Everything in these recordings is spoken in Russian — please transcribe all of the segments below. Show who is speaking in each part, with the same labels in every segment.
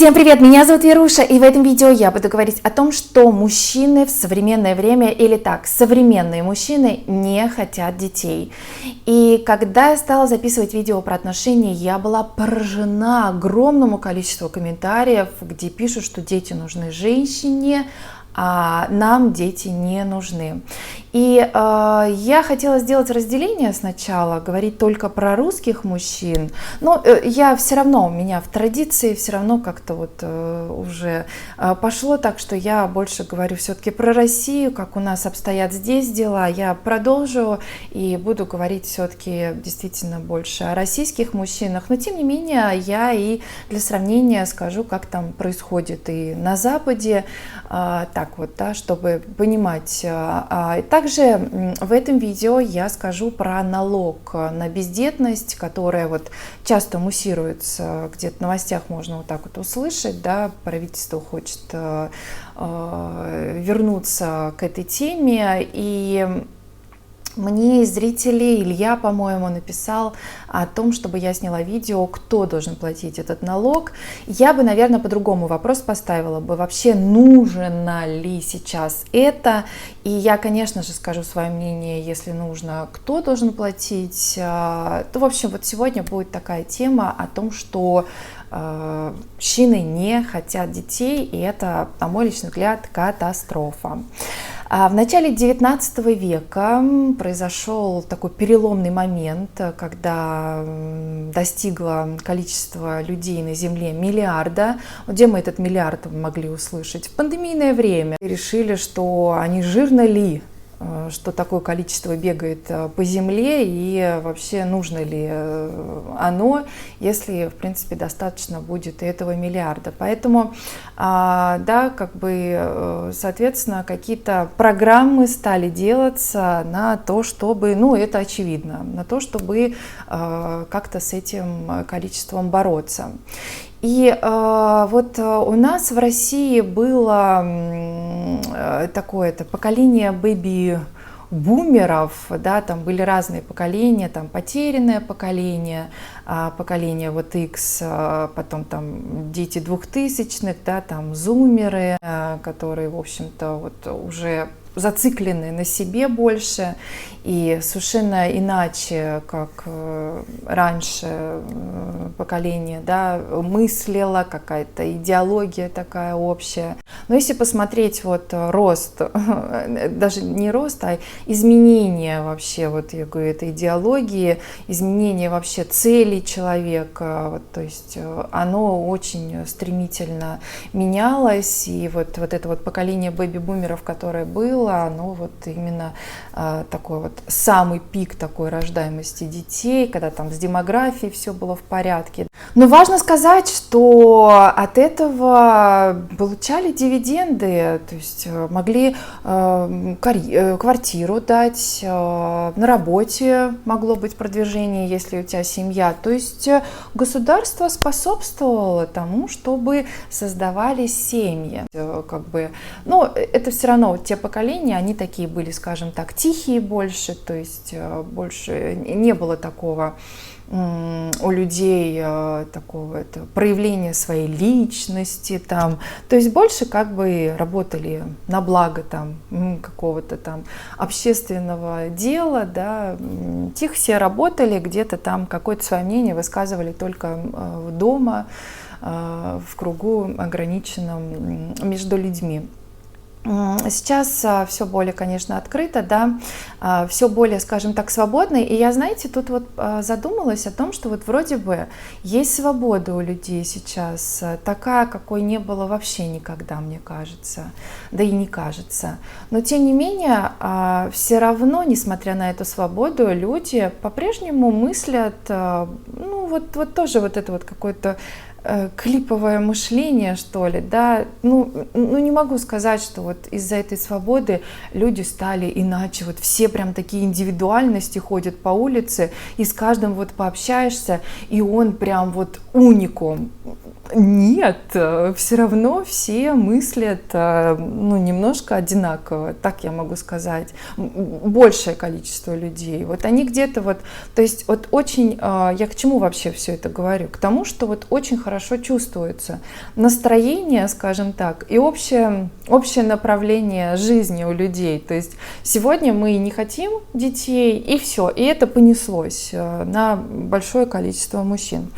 Speaker 1: Всем привет, меня зовут Веруша, и в этом видео я буду говорить о том, что мужчины в современное время, или так, современные мужчины не хотят детей. И когда я стала записывать видео про отношения, я была поражена огромному количеству комментариев, где пишут, что дети нужны женщине, а нам дети не нужны. И я хотела сделать разделение сначала, говорить только про русских мужчин, но я все равно, у меня в традиции все равно как-то вот уже пошло так, что я больше говорю все-таки про Россию, как у нас обстоят здесь дела. Я продолжу и буду говорить все-таки действительно больше о российских мужчинах, но тем не менее я и для сравнения скажу, как там происходит и на Западе, так вот, да, чтобы понимать. Также в этом видео я скажу про налог на бездетность, которая вот часто муссируется, где-то в новостях можно вот так вот услышать, да, правительство хочет вернуться к этой теме, и мне из зрителей Илья, по-моему, написал о том, чтобы я сняла видео, кто должен платить этот налог. Я бы, наверное, по-другому вопрос поставила бы, вообще нужно ли сейчас это. И я, конечно же, скажу свое мнение, если нужно, кто должен платить. То, в общем, вот сегодня будет такая тема о том, что мужчины не хотят детей, и это, на мой личный взгляд, катастрофа. В начале 19 века произошел такой переломный момент, когда достигло количество людей на Земле миллиарда. Где мы этот миллиард могли услышать? В пандемийное время. Решили, что они жирно ли, что такое количество бегает по земле, и вообще нужно ли оно, если, в принципе, достаточно будет этого миллиарда. Поэтому, да, как бы, соответственно, какие-то программы стали делаться на то, чтобы, ну, это очевидно, на то, чтобы как-то с этим количеством бороться. И вот у нас в России было такое-то поколение бэби-бумеров, да, там были разные поколения, там потерянное поколение, поколение вот X, потом там дети 2000-х, да, там зумеры, которые, в общем-то, вот уже зациклены на себе больше и совершенно иначе, как раньше поколение, да, мыслило, какая-то идеология такая общая. Но если посмотреть вот рост, даже не рост, а изменение вообще, вот я говорю, этой идеологии, изменение вообще целей человека, вот, то есть оно очень стремительно менялось, и вот это вот поколение бэби-бумеров, которое было, оно вот именно такой вот самый пик такой рождаемости детей, когда там с демографией все было в порядке. Но важно сказать, что от этого получали дивиденды, то есть могли квартиру дать, на работе могло быть продвижение, если у тебя семья. То есть государство способствовало тому, чтобы создавались семьи. Как бы, ну, это все равно вот те поколения, они такие были, скажем так, тихие больше, то есть больше не было такого у людей такого проявления своей личности, там, то есть больше как бы работали на благо там какого-то там общественного дела, да, тихо все работали, где-то там какое-то свое мнение высказывали только дома, в кругу ограниченном между людьми. Сейчас все более, конечно, открыто, да, все более, скажем так, свободно. И я, знаете, тут вот задумалась о том, что вот вроде бы есть свобода у людей сейчас, такая, какой не было вообще никогда, мне кажется, да и не кажется. Но, тем не менее, все равно, несмотря на эту свободу, люди по-прежнему мыслят, ну, вот тоже вот это вот какое-то клиповое мышление, что ли, да, ну не могу сказать, что вот из-за этой свободы люди стали иначе, вот все прям такие индивидуальности ходят по улице, и с каждым вот пообщаешься, и он прям вот уникум. Нет, все равно все мыслят, ну, немножко одинаково, так я могу сказать. Большее количество людей. Вот они где-то вот, то есть вот очень, я к чему вообще все это говорю? К тому, что вот очень хорошо чувствуется настроение, скажем так, и общее направление жизни у людей. То есть сегодня мы не хотим детей, и все, и это понеслось на большое количество мужчин.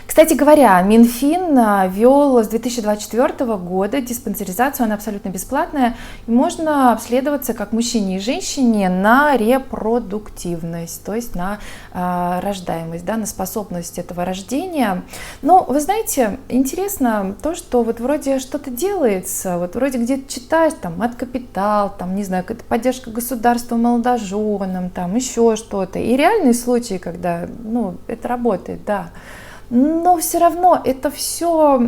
Speaker 1: Кстати говоря, Минфин ввел с 2024 года диспансеризацию, она абсолютно бесплатная, и можно обследоваться как мужчине и женщине на репродуктивность, то есть на рождаемость, да, на способность этого рождения. Но вы знаете, интересно то, что вот вроде что-то делается, вот вроде где-то читаешь, там, Мат-Капитал, там, не знаю, какая-то поддержка государства молодоженам, там, еще что-то. И реальные случаи, когда, ну, это работает, да. Но все равно это все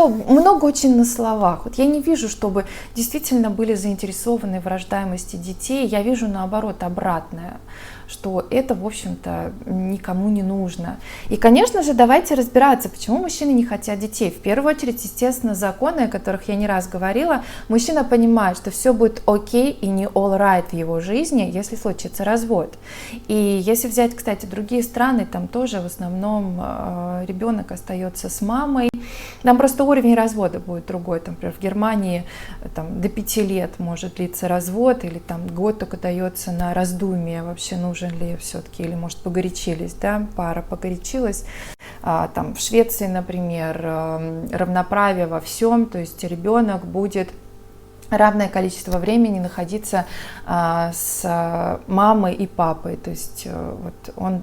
Speaker 1: много очень на словах. Вот я не вижу, чтобы действительно были заинтересованы в рождаемости детей. Я вижу, наоборот, обратное, что это, в общем-то, никому не нужно. И, конечно же, давайте разбираться, почему мужчины не хотят детей. В первую очередь, естественно, законы, о которых я не раз говорила. Мужчина понимает, что все будет окей и не all right в его жизни, если случится развод. И если взять, кстати, другие страны, там тоже в основном ребенок остается с мамой. Там просто уровень развода будет другой. Там, например, в Германии там, до 5 лет может длиться развод, или там год только дается на раздумие, вообще нужен ли все-таки, или может погорячились, да, пара погорячилась. Там в Швеции, например, равноправие во всем, то есть ребенок будет равное количество времени находиться с мамой и папой, то есть вот он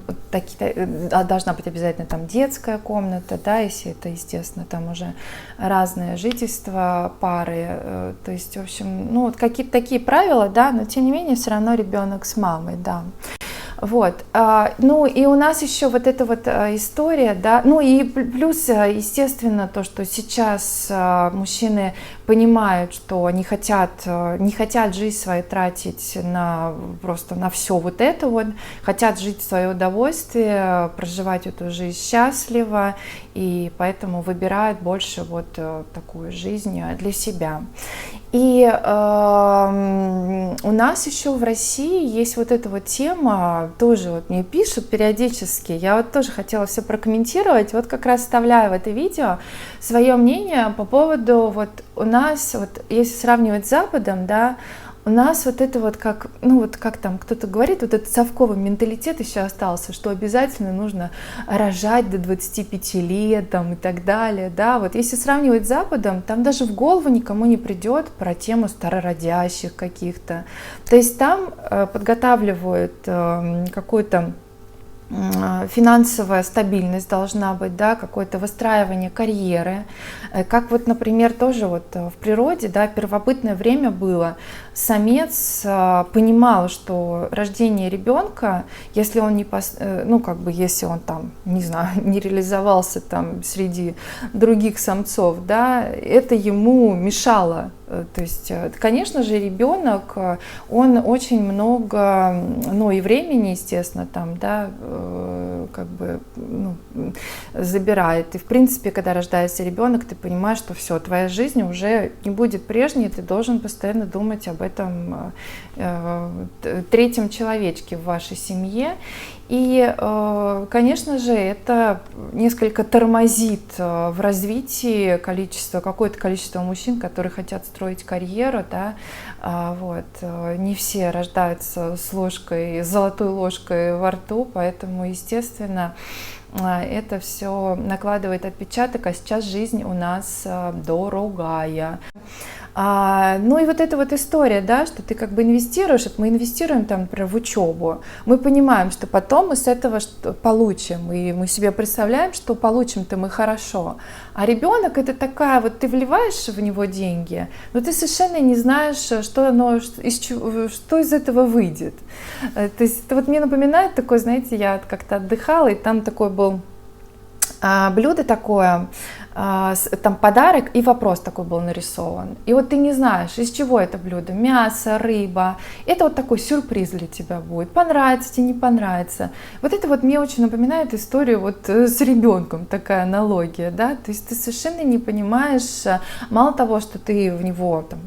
Speaker 1: должна быть обязательно там детская комната, да, если это, естественно, там уже разное жительство пары, то есть, в общем, ну вот какие-то такие правила, да, но тем не менее все равно ребенок с мамой, да. Вот, ну и у нас еще вот эта вот история, да, ну и плюс, естественно, то, что сейчас мужчины понимают, что не хотят жизнь свою тратить просто на все вот это вот, хотят жить в свое удовольствие, проживать эту жизнь счастливо, и поэтому выбирают больше вот такую жизнь для себя. И у нас еще в России есть вот эта вот тема, тоже вот мне пишут периодически, я вот тоже хотела все прокомментировать, вот как раз вставляю в это видео свое мнение по поводу вот у нас, вот если сравнивать с Западом, да, у нас вот это вот как, ну вот как там кто-то говорит, вот этот совковый менталитет еще остался, что обязательно нужно рожать до 25 лет там, и так далее, да, вот если сравнивать с Западом, там даже в голову никому не придет про тему старородящих каких-то, то есть там подготавливают какую-то финансовая стабильность должна быть, да, какое-то выстраивание карьеры, как вот, например, тоже вот в природе, да, первобытное время было, самец понимал, что рождение ребенка, если он не, ну, как бы, если он там, не знаю, не реализовался там среди других самцов, да, это ему мешало. То есть, конечно же, ребенок, он очень много, ну и времени, естественно, там, да, как бы, ну, забирает. И, в принципе, когда рождается ребенок, ты понимаешь, что все, твоя жизнь уже не будет прежней, ты должен постоянно думать об этом третьем человечке в вашей семье. И, конечно же, это несколько тормозит в развитии какое-то количество мужчин, которые хотят строить карьеру, да, вот. Не все рождаются с золотой ложкой во рту, поэтому, естественно, это все накладывает отпечаток, а сейчас жизнь у нас дорогая. Ну и вот эта вот история, да, что ты как бы инвестируешь, мы инвестируем там, например, в учебу, мы понимаем, что потом мы с этого что получим, и мы себе представляем, что получим-то мы хорошо, а ребенок это такая, вот ты вливаешь в него деньги, но ты совершенно не знаешь, что из этого выйдет. То есть это вот мне напоминает такое, знаете, я как-то отдыхала, и там такой был блюдо такое, там подарок и вопрос такой был нарисован. И вот ты не знаешь, из чего это блюдо, мясо, рыба. Это вот такой сюрприз для тебя будет. Понравится тебе, не понравится. Вот это вот мне очень напоминает историю вот с ребенком, такая аналогия, да. То есть ты совершенно не понимаешь, мало того, что ты в него там,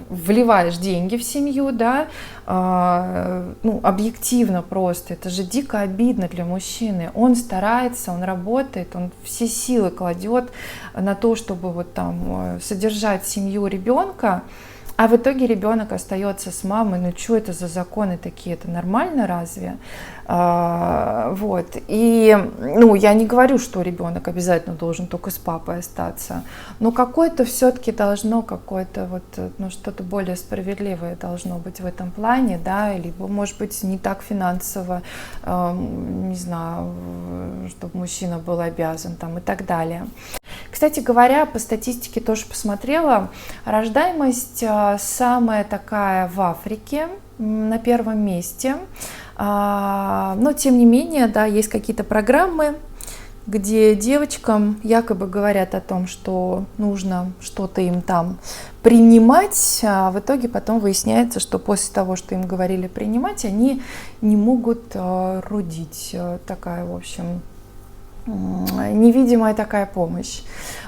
Speaker 1: вливаешь деньги в семью, да, ну, объективно просто, это же дико обидно для мужчины. Он старается, он работает, он все силы кладет на то, чтобы вот там содержать семью, ребенка, а в итоге ребенок остается с мамой. Ну что это за законы такие? Это нормально разве? Вот. И ну, я не говорю, что ребенок обязательно должен только с папой остаться, но какое-то все-таки должно, какое-то вот, ну, что-то более справедливое должно быть в этом плане, да, либо, может быть, не так финансово, не знаю, чтобы мужчина был обязан там и так далее. Кстати говоря, по статистике тоже посмотрела, рождаемость самая такая в Африке, на первом месте, но тем не менее, да, есть какие-то программы, где девочкам якобы говорят о том, что нужно что-то им там принимать, а в итоге потом выясняется, что после того, что им говорили принимать, они не могут родить. Такая, в общем, невидимая такая помощь.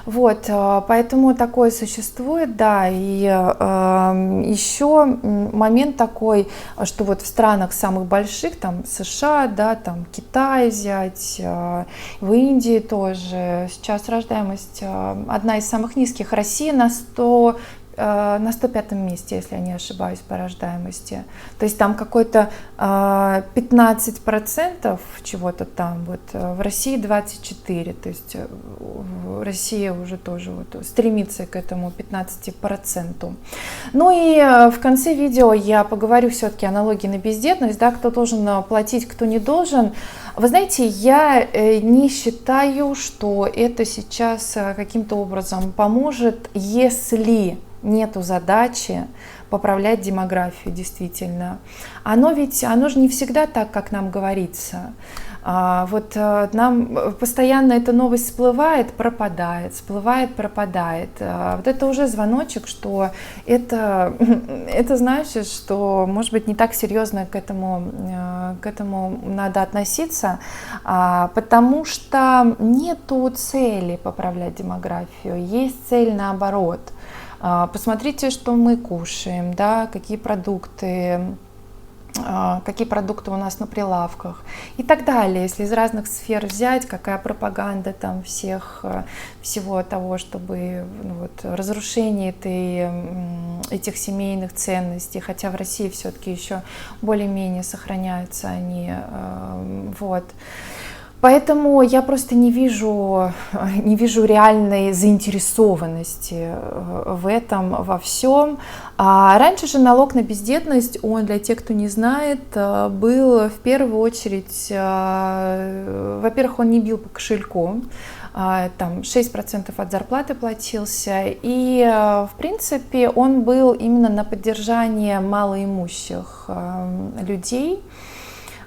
Speaker 1: Вот, поэтому такое существует, да, и еще момент такой, что вот в странах самых больших, там США, да, там Китай взять, в Индии тоже, сейчас рождаемость одна из самых низких, Россия на 105-м месте, если я не ошибаюсь, по рождаемости. То есть там какой-то 15% чего-то там, вот в России 24%, то есть Россия уже тоже вот стремится к этому 15%. Ну и в конце видео я поговорю все-таки аналогии на бездетность, да, кто должен платить, кто не должен. Вы знаете, я не считаю, что это сейчас каким-то образом поможет, если нету задачи поправлять демографию, действительно. Оно же не всегда так, как нам говорится. Вот нам постоянно эта новость всплывает, пропадает, всплывает, пропадает. Вот это уже звоночек, что это значит, что, может быть, не так серьезно к этому надо относиться, потому что нету цели поправлять демографию, есть цель наоборот. Посмотрите, что мы кушаем, да, какие продукты у нас на прилавках и так далее. Если из разных сфер взять, какая пропаганда там всего того, чтобы разрушение этих семейных ценностей, хотя в России все-таки еще более-менее сохраняются они, вот. Поэтому я просто не вижу реальной заинтересованности в этом, во всем. Раньше же налог на бездетность, он, для тех, кто не знает, был в первую очередь, во-первых, он не бил по кошельку, там 6% от зарплаты платился, и, в принципе, он был именно на поддержание малоимущих людей.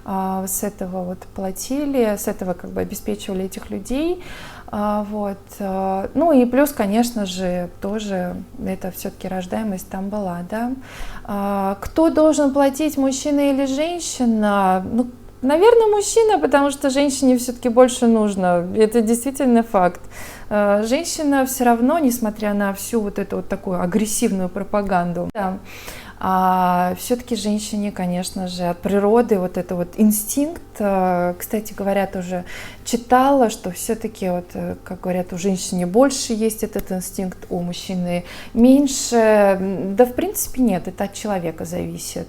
Speaker 1: С этого вот платили, с этого как бы обеспечивали этих людей. Вот. Ну и плюс, конечно же, тоже это все-таки рождаемость там была, да. Кто должен платить, мужчина или женщина? Ну, наверное, мужчина, потому что женщине все-таки больше нужно. Это действительно факт. Женщина все равно, несмотря на всю вот эту вот такую агрессивную пропаганду, да, все-таки женщине, конечно же, от природы вот это вот инстинкт, кстати говоря, тоже читала, что все-таки, вот, как говорят, у женщины больше есть этот инстинкт, у мужчины меньше. Да, в принципе, нет, это от человека зависит.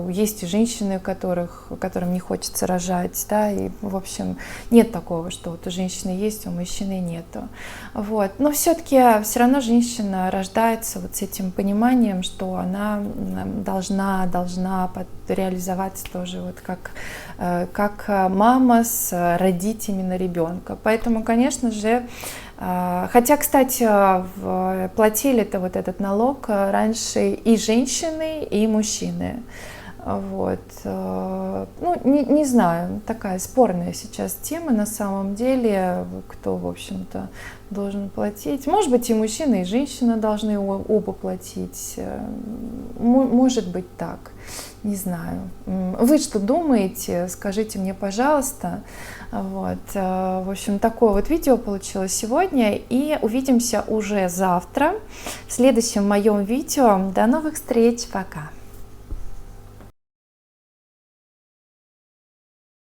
Speaker 1: Есть и женщины, которым не хочется рожать, да, и, в общем, нет такого, что вот у женщины есть, у мужчины нету. Вот. Но все-таки все равно женщина рождается вот с этим пониманием, что она должна реализоваться тоже вот как мама с родить именно ребенка. Поэтому, конечно же, хотя, кстати, платили-то вот этот налог раньше и женщины, и мужчины. Вот. Ну, не знаю, такая спорная сейчас тема на самом деле, кто, в общем-то, должен платить. Может быть, и мужчина, и женщина должны оба платить. Может быть так, не знаю. Вы что думаете? Скажите мне, пожалуйста. Вот. В общем, такое вот видео получилось сегодня, и увидимся уже завтра в следующем моем видео. До новых встреч, пока!